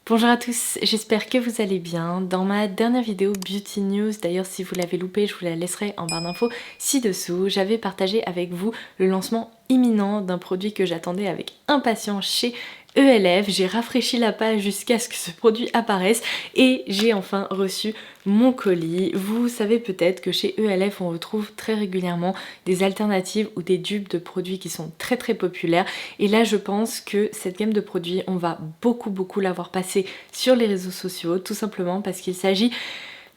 Bonjour à tous, j'espère que vous allez bien. Dans ma dernière vidéo Beauty News, d'ailleurs si vous l'avez loupé, je vous la laisserai en barre d'infos ci-dessous, j'avais partagé avec vous le lancement imminent d'un produit que j'attendais avec impatience chez ELF. J'ai rafraîchi la page jusqu'à ce que ce produit apparaisse et j'ai enfin reçu mon colis. Vous savez peut-être que chez ELF on retrouve très régulièrement des alternatives ou des dupes de produits qui sont très populaires, et là je pense que cette gamme de produits on va beaucoup la voir passer sur les réseaux sociaux, tout simplement parce qu'il s'agit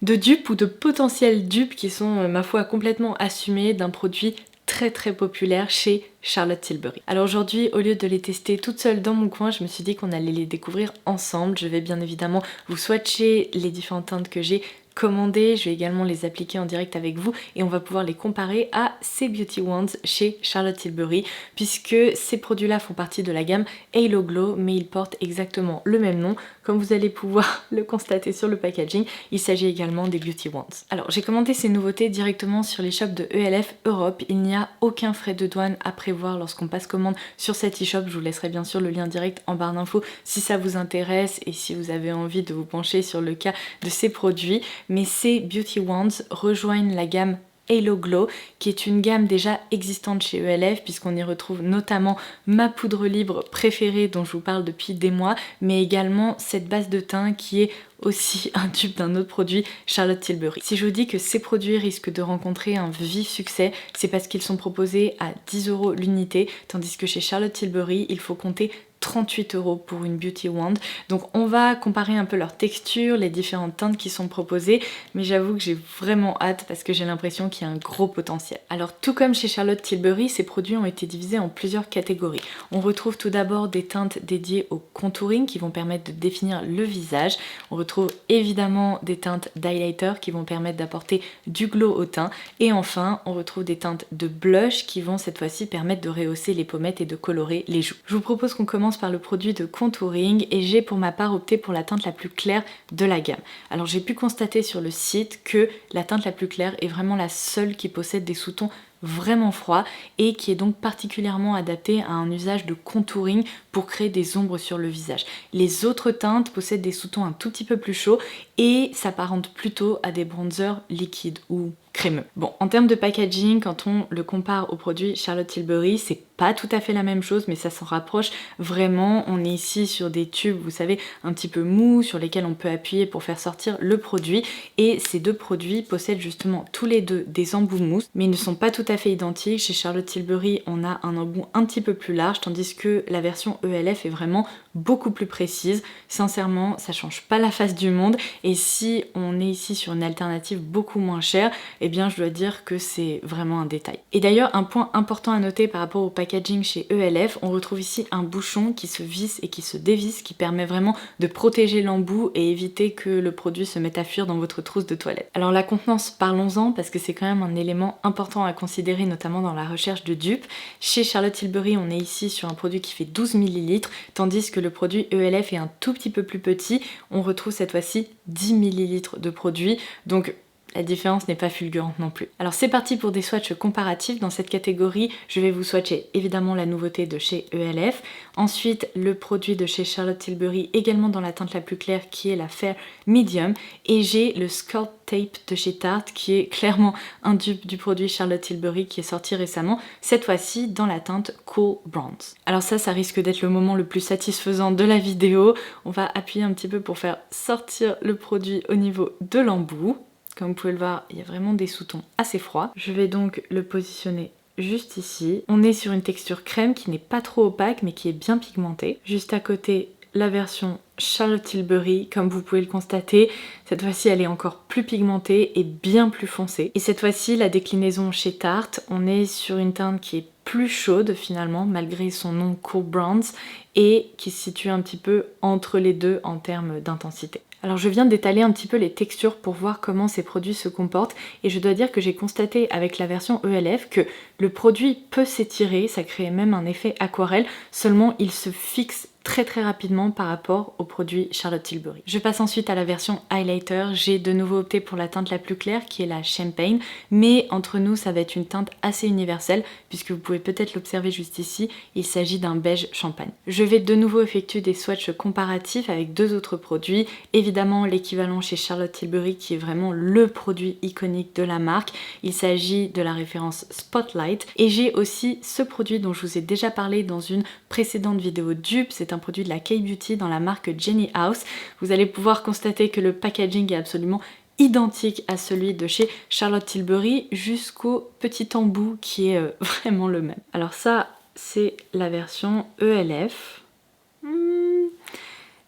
de dupes ou de potentiels dupes qui sont ma foi complètement assumés d'un produit très populaire chez Charlotte Tilbury. Alors aujourd'hui, au lieu de les tester toute seule dans mon coin, je me suis dit qu'on allait les découvrir ensemble. Je vais bien évidemment vous swatcher les différentes teintes que j'ai commandées, je vais également les appliquer en direct avec vous et on va pouvoir les comparer à ces Beauty Wands chez Charlotte Tilbury, puisque ces produits là font partie de la gamme Halo Glow, mais ils portent exactement le même nom, comme vous allez pouvoir le constater sur le packaging. Il s'agit également des Beauty Wands. Alors j'ai commandé ces nouveautés directement sur les shops de ELF Europe, il n'y a aucun frais de douane à prévoir lorsqu'on passe commande sur cet e-shop. Je vous laisserai bien sûr le lien direct en barre d'infos si ça vous intéresse et si vous avez envie de vous pencher sur le cas de ces produits. Mais ces Beauty Wands rejoignent la gamme Halo Glow, qui est une gamme déjà existante chez ELF, puisqu'on y retrouve notamment ma poudre libre préférée dont je vous parle depuis des mois, mais également cette base de teint qui est aussi un dupe d'un autre produit, Charlotte Tilbury. Si je vous dis que ces produits risquent de rencontrer un vif succès, c'est parce qu'ils sont proposés à 10 € l'unité, tandis que chez Charlotte Tilbury, il faut compter 38 € pour une Beauty Wand. Donc on va comparer un peu leur texture, les différentes teintes qui sont proposées, mais j'avoue que j'ai vraiment hâte parce que j'ai l'impression qu'il y a un gros potentiel. Alors tout comme chez Charlotte Tilbury, ces produits ont été divisés en plusieurs catégories. On retrouve tout d'abord des teintes dédiées au contouring qui vont permettre de définir le visage. On retrouve évidemment des teintes d'highlighter qui vont permettre d'apporter du glow au teint. Et enfin, on retrouve des teintes de blush qui vont cette fois-ci permettre de rehausser les pommettes et de colorer les joues. Je vous propose qu'on commence par le produit de contouring et j'ai pour ma part opté pour la teinte la plus claire de la gamme. Alors j'ai pu constater sur le site que la teinte la plus claire est vraiment la seule qui possède des sous-tons vraiment froid et qui est donc particulièrement adapté à un usage de contouring pour créer des ombres sur le visage. Les autres teintes possèdent des sous-tons un tout petit peu plus chauds et s'apparentent plutôt à des bronzers liquides ou crémeux. Bon, en termes de packaging, quand on le compare au produit Charlotte Tilbury, c'est pas tout à fait la même chose, mais ça s'en rapproche vraiment. On est ici sur des tubes, vous savez, un petit peu mous, sur lesquels on peut appuyer pour faire sortir le produit. Et ces deux produits possèdent justement tous les deux des embouts mousse, mais ils ne sont pas tout à fait identiques. Chez Charlotte Tilbury, on a un embout un petit peu plus large, tandis que la version ELF est vraiment beaucoup plus précise. Sincèrement, ça change pas la face du monde. Et si on est ici sur une alternative beaucoup moins chère, eh bien je dois dire que c'est vraiment un détail. Et d'ailleurs, un point important à noter par rapport au packaging chez ELF, on retrouve ici un bouchon qui se visse et qui se dévisse, qui permet vraiment de protéger l'embout et éviter que le produit se mette à fuir dans votre trousse de toilette. Alors la contenance, parlons-en, parce que c'est quand même un élément important à considérer, notamment dans la recherche de dupes. Chez Charlotte Tilbury, on est ici sur un produit qui fait 12 ml, tandis que le produit ELF est un tout petit peu plus petit. On retrouve cette fois-ci 10 ml de produit, donc la différence n'est pas fulgurante non plus. Alors c'est parti pour des swatchs comparatifs. Dans cette catégorie, je vais vous swatcher évidemment la nouveauté de chez ELF, ensuite le produit de chez Charlotte Tilbury, également dans la teinte la plus claire qui est la Fair Medium, et j'ai le Sculpt Tape de chez Tarte qui est clairement un dupe du produit Charlotte Tilbury qui est sorti récemment, cette fois-ci dans la teinte Cool Bronze. Alors ça risque d'être le moment le plus satisfaisant de la vidéo. On va appuyer un petit peu pour faire sortir le produit au niveau de l'embout. Comme vous pouvez le voir, il y a vraiment des sous-tons assez froids. Je vais donc le positionner juste ici. On est sur une texture crème qui n'est pas trop opaque mais qui est bien pigmentée. Juste à côté, la version Charlotte Tilbury, comme vous pouvez le constater, cette fois-ci elle est encore plus pigmentée et bien plus foncée. Et cette fois-ci, la déclinaison chez Tarte, on est sur une teinte qui est plus chaude finalement, malgré son nom Cool Bronze, et qui se situe un petit peu entre les deux en termes d'intensité. Alors je viens d'étaler un petit peu les textures pour voir comment ces produits se comportent et je dois dire que j'ai constaté avec la version ELF que le produit peut s'étirer, ça crée même un effet aquarelle, seulement il se fixe très rapidement par rapport au produit Charlotte Tilbury. Je passe ensuite à la version highlighter. J'ai de nouveau opté pour la teinte la plus claire qui est la Champagne, mais entre nous ça va être une teinte assez universelle puisque vous pouvez peut-être l'observer juste ici, il s'agit d'un beige champagne. Je vais de nouveau effectuer des swatchs comparatifs avec deux autres produits, évidemment l'équivalent chez Charlotte Tilbury qui est vraiment le produit iconique de la marque, il s'agit de la référence Spotlight, et j'ai aussi ce produit dont je vous ai déjà parlé dans une précédente vidéo dupe, c'est un produit de la K-Beauty dans la marque Jenny House. Vous allez pouvoir constater que le packaging est absolument identique à celui de chez Charlotte Tilbury jusqu'au petit embout qui est vraiment le même. Alors ça, c'est la version ELF.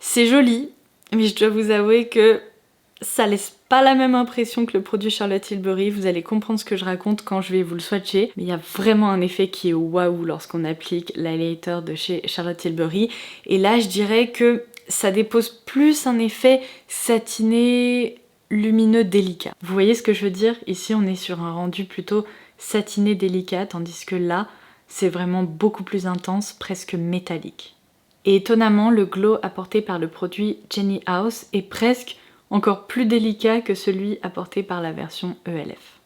C'est joli, mais je dois vous avouer que ça laisse pas la même impression que le produit Charlotte Tilbury. Vous allez comprendre ce que je raconte quand je vais vous le swatcher. Mais il y a vraiment un effet qui est waouh lorsqu'on applique l'highlighter de chez Charlotte Tilbury. Et là, je dirais que ça dépose plus un effet satiné, lumineux, délicat. Vous voyez ce que je veux dire? Ici, on est sur un rendu plutôt satiné, délicat, tandis que là, c'est vraiment beaucoup plus intense, presque métallique. Et étonnamment, le glow apporté par le produit Jenny House est presque encore plus délicat que celui apporté par la version ELF.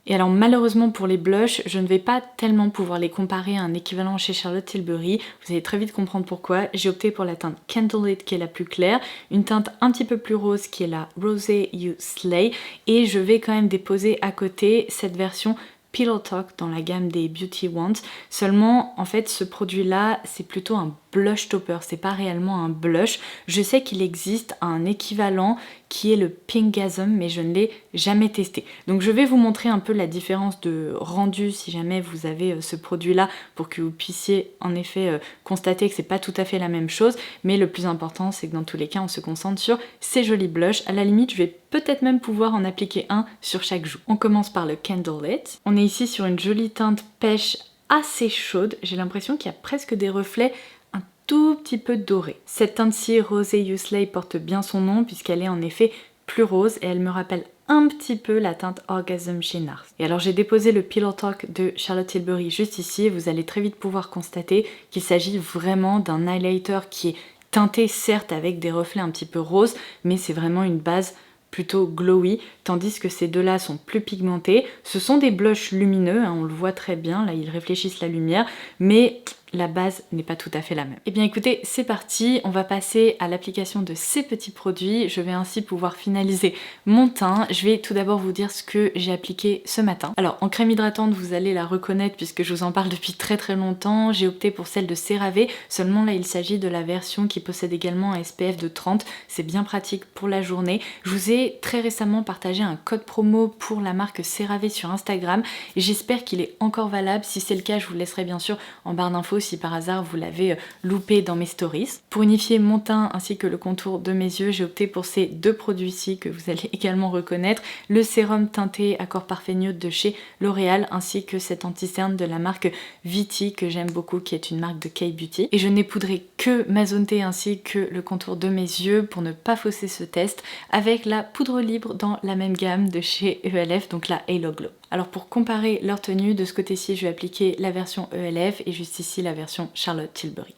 Et alors malheureusement pour les blushs, je ne vais pas tellement pouvoir les comparer à un équivalent chez Charlotte Tilbury, vous allez très vite comprendre pourquoi. J'ai opté pour la teinte Candlelit qui est la plus claire, une teinte un petit peu plus rose qui est la Rosé You Slay, et je vais quand même déposer à côté cette version Pillow Talk dans la gamme des Beauty Wands. Seulement en fait ce produit là c'est plutôt un blush topper, c'est pas réellement un blush. Je sais qu'il existe un équivalent qui est le Pinkgasm mais je ne l'ai jamais testé. Donc je vais vous montrer un peu la différence de rendu si jamais vous avez ce produit là pour que vous puissiez en effet constater que c'est pas tout à fait la même chose, mais le plus important c'est que dans tous les cas on se concentre sur ces jolis blushs. À la limite je vais peut-être même pouvoir en appliquer un sur chaque joue. On commence par le Candlelit. On est ici sur une jolie teinte pêche assez chaude, j'ai l'impression qu'il y a presque des reflets un tout petit peu dorés. Cette teinte-ci, Rosé You Slay, porte bien son nom puisqu'elle est en effet plus rose et elle me rappelle un petit peu la teinte Orgasm chez NARS. Et alors j'ai déposé le Pillow Talk de Charlotte Tilbury juste ici et vous allez très vite pouvoir constater qu'il s'agit vraiment d'un highlighter qui est teinté certes avec des reflets un petit peu roses, mais c'est vraiment une base plutôt glowy, tandis que ces deux-là sont plus pigmentés. Ce sont des blushs lumineux, hein, on le voit très bien, là ils réfléchissent la lumière, mais la base n'est pas tout à fait la même. Et bien écoutez, c'est parti, on va passer à l'application de ces petits produits. Je vais ainsi pouvoir finaliser mon teint. Je vais tout d'abord vous dire ce que j'ai appliqué ce matin. Alors en crème hydratante, vous allez la reconnaître puisque je vous en parle depuis très longtemps. J'ai opté pour celle de CeraVe, seulement là il s'agit de la version qui possède également un SPF de 30. C'est bien pratique pour la journée. Je vous ai très récemment partagé un code promo pour la marque CeraVe sur Instagram et j'espère qu'il est encore valable. Si c'est le cas, je vous laisserai bien sûr en barre d'infos si par hasard vous l'avez loupé dans mes stories. Pour unifier mon teint ainsi que le contour de mes yeux, j'ai opté pour ces deux produits-ci que vous allez également reconnaître, le sérum teinté Accord Parfait Nude de chez L'Oréal ainsi que cet anti-cerne de la marque Viti que j'aime beaucoup, qui est une marque de K-Beauty. Et je n'ai poudré que ma zone T ainsi que le contour de mes yeux pour ne pas fausser ce test avec la poudre libre dans la même gamme de chez ELF, donc la Halo Glow. Alors pour comparer leur tenue, de ce côté-ci je vais appliquer la version ELF et juste ici la version Charlotte Tilbury.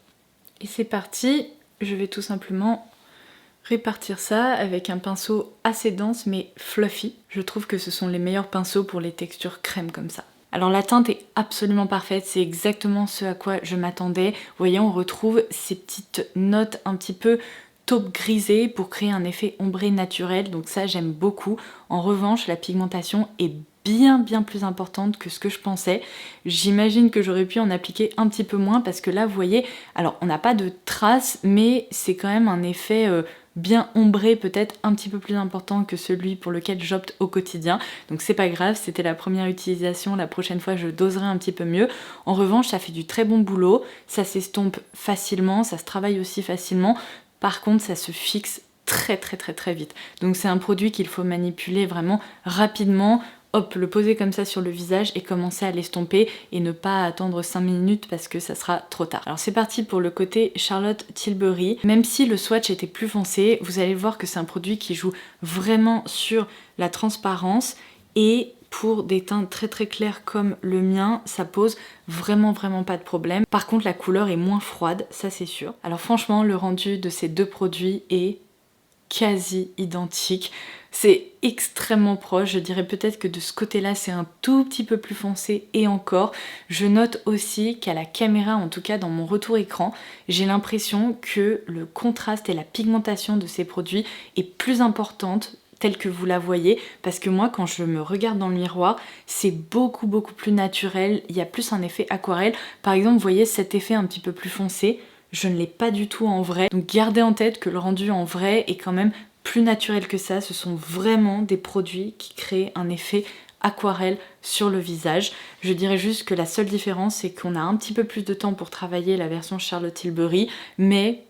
Et c'est parti, je vais tout simplement répartir ça avec un pinceau assez dense mais fluffy. Je trouve que ce sont les meilleurs pinceaux pour les textures crème comme ça. Alors la teinte est absolument parfaite, c'est exactement ce à quoi je m'attendais. Vous voyez, on retrouve ces petites notes un petit peu taupe grisée pour créer un effet ombré naturel, donc ça j'aime beaucoup. En revanche, la pigmentation est bien plus importante que ce que je pensais. J'imagine que j'aurais pu en appliquer un petit peu moins parce que là vous voyez, alors on n'a pas de traces mais c'est quand même un effet bien ombré, peut-être un petit peu plus important que celui pour lequel j'opte au quotidien. Donc c'est pas grave, c'était la première utilisation, la prochaine fois je doserai un petit peu mieux. En revanche ça fait du très bon boulot, ça s'estompe facilement, ça se travaille aussi facilement. Par contre ça se fixe très vite. Donc c'est un produit qu'il faut manipuler vraiment rapidement. Hop, le poser comme ça sur le visage et commencer à l'estomper et ne pas attendre 5 minutes parce que ça sera trop tard. Alors c'est parti pour le côté Charlotte Tilbury. Même si le swatch était plus foncé, vous allez voir que c'est un produit qui joue vraiment sur la transparence et pour des teintes très très claires comme le mien, ça pose vraiment pas de problème. Par contre, la couleur est moins froide, ça c'est sûr. Alors franchement, le rendu de ces deux produits est quasi identique. C'est extrêmement proche, je dirais peut-être que de ce côté-là c'est un tout petit peu plus foncé et encore. Je note aussi qu'à la caméra, en tout cas dans mon retour écran, j'ai l'impression que le contraste et la pigmentation de ces produits est plus importante telle que vous la voyez, parce que moi quand je me regarde dans le miroir, c'est beaucoup plus naturel, il y a plus un effet aquarelle. Par exemple, vous voyez cet effet un petit peu plus foncé, je ne l'ai pas du tout en vrai. Donc gardez en tête que le rendu en vrai est quand même plus naturel que ça. Ce sont vraiment des produits qui créent un effet aquarelle sur le visage. Je dirais juste que la seule différence, c'est qu'on a un petit peu plus de temps pour travailler la version Charlotte Tilbury, mais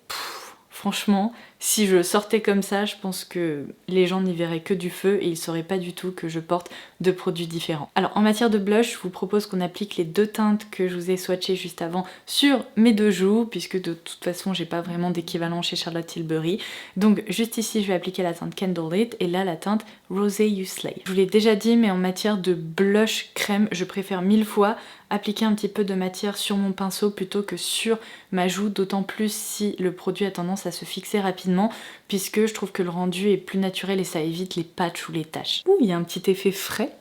franchement, si je sortais comme ça, je pense que les gens n'y verraient que du feu et ils sauraient pas du tout que je porte deux produits différents. Alors en matière de blush, je vous propose qu'on applique les deux teintes que je vous ai swatchées juste avant sur mes deux joues, puisque de toute façon j'ai pas vraiment d'équivalent chez Charlotte Tilbury. Donc juste ici je vais appliquer la teinte Candlelit et là la teinte Rosé You Slay. Je vous l'ai déjà dit, mais en matière de blush crème, je préfère 1000 fois appliquer un petit peu de matière sur mon pinceau plutôt que sur ma joue, d'autant plus si le produit a tendance à se fixer rapidement, puisque je trouve que le rendu est plus naturel et ça évite les patchs ou les taches. Ouh, il y a un petit effet frais,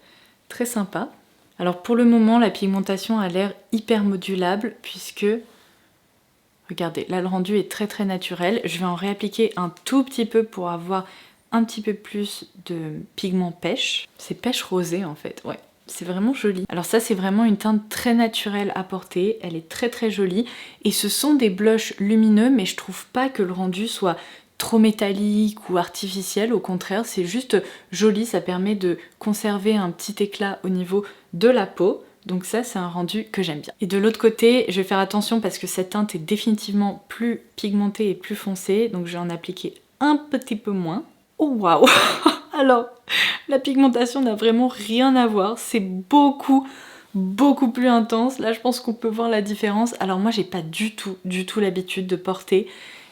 très sympa. Alors pour le moment, la pigmentation a l'air hyper modulable, puisque regardez, là le rendu est très naturel. Je vais en réappliquer un tout petit peu pour avoir un petit peu plus de pigment pêche. C'est pêche rosé en fait, ouais. C'est vraiment joli. Alors ça c'est vraiment une teinte très naturelle à porter, elle est très jolie. Et ce sont des blushs lumineux, mais je trouve pas que le rendu soit trop métallique ou artificiel, au contraire c'est juste joli, ça permet de conserver un petit éclat au niveau de la peau. Donc ça c'est un rendu que j'aime bien. Et de l'autre côté, je vais faire attention parce que cette teinte est définitivement plus pigmentée et plus foncée, donc je vais en appliquer un petit peu moins. Oh waouh. Alors, la pigmentation n'a vraiment rien à voir, c'est beaucoup plus intense. Là, je pense qu'on peut voir la différence. Alors moi, j'ai pas du tout l'habitude de porter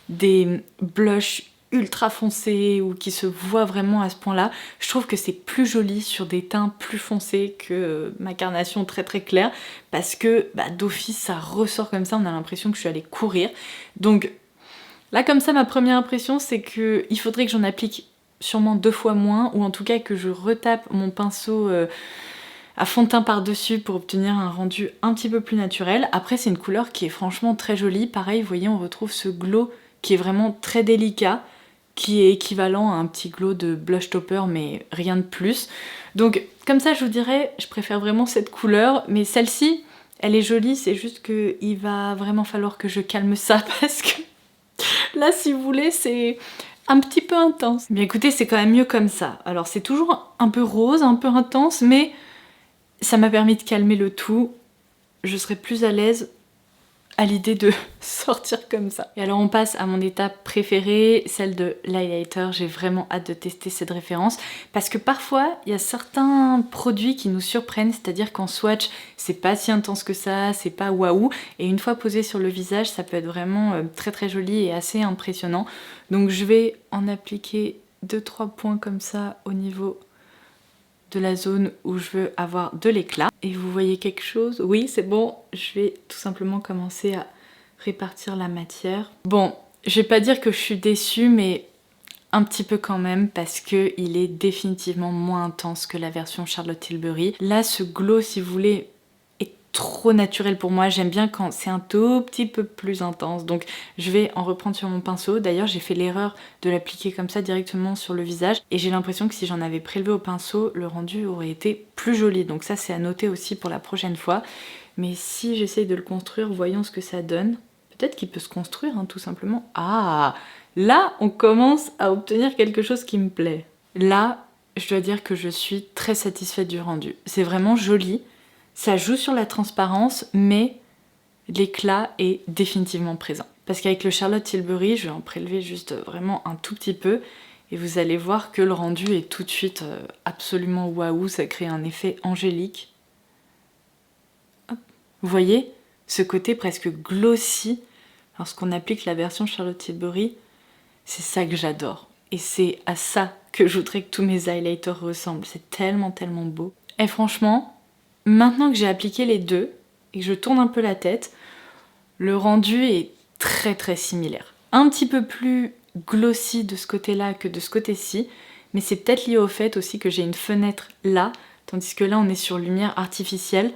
des blushs ultra foncés ou qui se voient vraiment à ce point-là. Je trouve que c'est plus joli sur des teints plus foncés que ma carnation très claire, parce que d'office, ça ressort comme ça, on a l'impression que je suis allée courir. Donc là, comme ça, ma première impression, c'est qu'il faudrait que j'en applique sûrement 2 fois moins, ou en tout cas que je retape mon pinceau à fond de teint par-dessus pour obtenir un rendu un petit peu plus naturel. Après c'est une couleur qui est franchement très jolie, pareil vous voyez on retrouve ce glow qui est vraiment très délicat, qui est équivalent à un petit glow de blush topper mais rien de plus. Donc comme ça je vous dirais, je préfère vraiment cette couleur, mais celle-ci elle est jolie, c'est juste qu'il va vraiment falloir que je calme ça parce que là si vous voulez c'est un petit peu intense. Mais écoutez, c'est quand même mieux comme ça. Alors c'est toujours un peu rose, un peu intense, mais ça m'a permis de calmer le tout. Je serai plus à l'aise à l'idée de sortir comme ça. Et alors on passe à mon étape préférée, celle de l'highlighter. J'ai vraiment hâte de tester cette référence parce que parfois il y a certains produits qui nous surprennent, c'est-à-dire qu'en swatch c'est pas si intense que ça, c'est pas waouh, et une fois posé sur le visage ça peut être vraiment très joli et assez impressionnant. Donc je vais en appliquer 2-3 points comme ça au niveau de la zone où je veux avoir de l'éclat. Et vous voyez quelque chose? Oui, c'est bon, je vais tout simplement commencer à répartir la matière. Bon, je vais pas dire que je suis déçue, mais un petit peu quand même, parce qu'il est définitivement moins intense que la version Charlotte Tilbury. Là, ce glow, si vous voulez, est trop naturel pour moi. J'aime bien quand c'est un tout petit peu plus intense. Donc je vais en reprendre sur mon pinceau. D'ailleurs, j'ai fait l'erreur de l'appliquer comme ça directement sur le visage. Et j'ai l'impression que si j'en avais prélevé au pinceau, le rendu aurait été plus joli. Donc ça, c'est à noter aussi pour la prochaine fois. Mais si j'essaye de le construire, voyons ce que ça donne. Peut-être qu'il peut se construire, hein, tout simplement. Ah! Là, on commence à obtenir quelque chose qui me plaît. Là, je dois dire que je suis très satisfaite du rendu. C'est vraiment joli. Ça joue sur la transparence, mais l'éclat est définitivement présent. Parce qu'avec le Charlotte Tilbury, je vais en prélever juste vraiment un tout petit peu, et vous allez voir que le rendu est tout de suite absolument waouh, ça crée un effet angélique. Hop. Vous voyez ce côté presque glossy lorsqu'on applique la version Charlotte Tilbury, c'est ça que j'adore. Et c'est à ça que je voudrais que tous mes highlighters ressemblent. C'est tellement beau. Et franchement, maintenant que j'ai appliqué les deux et que je tourne un peu la tête, le rendu est très très similaire. Un petit peu plus glossy de ce côté-là que de ce côté-ci, mais c'est peut-être lié au fait aussi que j'ai une fenêtre là, tandis que là on est sur lumière artificielle,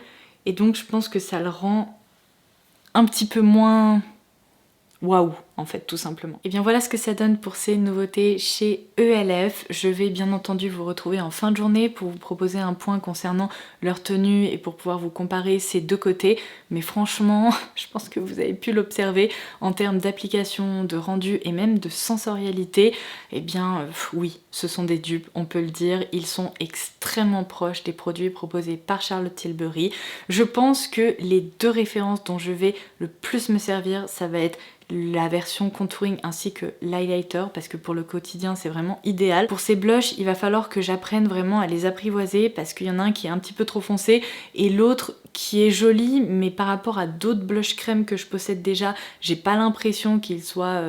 et donc je pense que ça le rend un petit peu moins waouh, en fait, tout simplement. Et bien voilà ce que ça donne pour ces nouveautés chez ELF. Je vais bien entendu vous retrouver en fin de journée pour vous proposer un point concernant leur tenue et pour pouvoir vous comparer ces deux côtés. Mais franchement, je pense que vous avez pu l'observer en termes d'application, de rendu et même de sensorialité. Eh bien oui, ce sont des dupes, on peut le dire. Ils sont extrêmement proches des produits proposés par Charlotte Tilbury. Je pense que les deux références dont je vais le plus me servir, ça va être la version contouring ainsi que l'highlighter, parce que pour le quotidien c'est vraiment idéal. Pour ces blushs, il va falloir que j'apprenne vraiment à les apprivoiser, parce qu'il y en a un qui est un petit peu trop foncé et l'autre qui est joli, mais par rapport à d'autres blush crème que je possède déjà, j'ai pas l'impression qu'il soit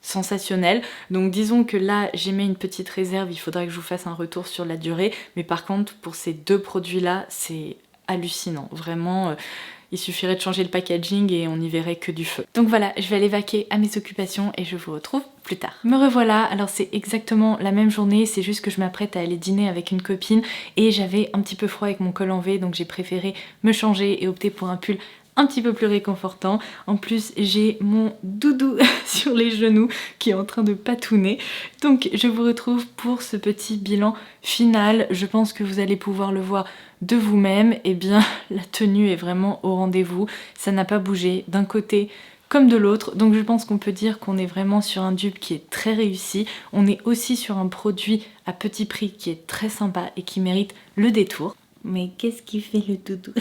sensationnel. Donc disons que là j'émets une petite réserve, il faudrait que je vous fasse un retour sur la durée, mais par contre pour ces deux produits là c'est hallucinant, vraiment. Il suffirait de changer le packaging et on n'y verrait que du feu. Donc voilà, je vais aller vaquer à mes occupations et je vous retrouve plus tard. Me revoilà, alors c'est exactement la même journée, c'est juste que je m'apprête à aller dîner avec une copine et j'avais un petit peu froid avec mon col en V, donc j'ai préféré me changer et opter pour un pull un petit peu plus réconfortant. En plus, j'ai mon doudou sur les genoux qui est en train de patouner. Donc je vous retrouve pour ce petit bilan final. Je pense que vous allez pouvoir le voir de vous-même. Eh bien, la tenue est vraiment au rendez-vous. Ça n'a pas bougé d'un côté comme de l'autre, donc je pense qu'on peut dire qu'on est vraiment sur un dupe qui est très réussi. On est aussi sur un produit à petit prix qui est très sympa et qui mérite le détour. Mais qu'est-ce qui fait le doudou?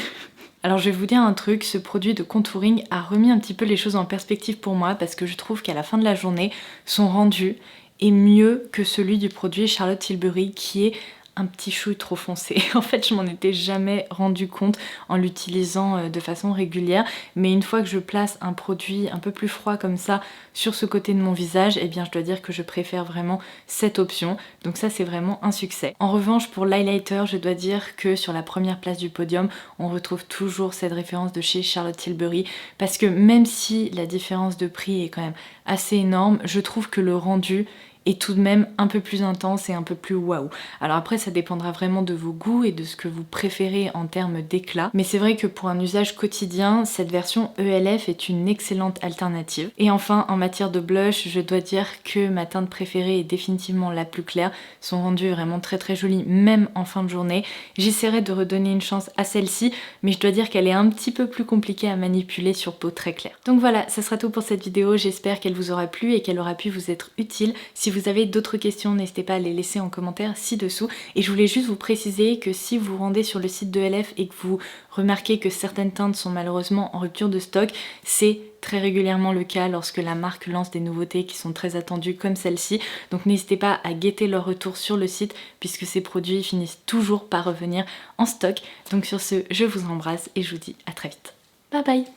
Alors je vais vous dire un truc, ce produit de contouring a remis un petit peu les choses en perspective pour moi, parce que je trouve qu'à la fin de la journée, son rendu est mieux que celui du produit Charlotte Tilbury qui est un petit chouille trop foncé. En fait, je m'en étais jamais rendu compte en l'utilisant de façon régulière, mais une fois que je place un produit un peu plus froid comme ça sur ce côté de mon visage, eh bien je dois dire que je préfère vraiment cette option. Donc ça, c'est vraiment un succès. En revanche, pour l'highlighter, je dois dire que sur la première place du podium, on retrouve toujours cette référence de chez Charlotte Tilbury, parce que même si la différence de prix est quand même assez énorme, je trouve que le rendu est tout de même un peu plus intense et un peu plus waouh. Alors après, ça dépendra vraiment de vos goûts et de ce que vous préférez en termes d'éclat, mais c'est vrai que pour un usage quotidien, cette version ELF est une excellente alternative. Et enfin, en matière de blush, je dois dire que ma teinte préférée est définitivement la plus claire. Son rendu est vraiment très très joli, même en fin de journée. J'essaierai de redonner une chance à celle-ci, mais je dois dire qu'elle est un petit peu plus compliquée à manipuler sur peau très claire. Donc voilà, ça sera tout pour cette vidéo. J'espère qu'elle vous aura plu et qu'elle aura pu vous être utile. Si vous avez d'autres questions, n'hésitez pas à les laisser en commentaire ci-dessous. Et je voulais juste vous préciser que si vous vous rendez sur le site de ELF et que vous remarquez que certaines teintes sont malheureusement en rupture de stock, c'est très régulièrement le cas lorsque la marque lance des nouveautés qui sont très attendues comme celle-ci. Donc n'hésitez pas à guetter leur retour sur le site puisque ces produits finissent toujours par revenir en stock. Donc sur ce, je vous embrasse et je vous dis à très vite. Bye bye!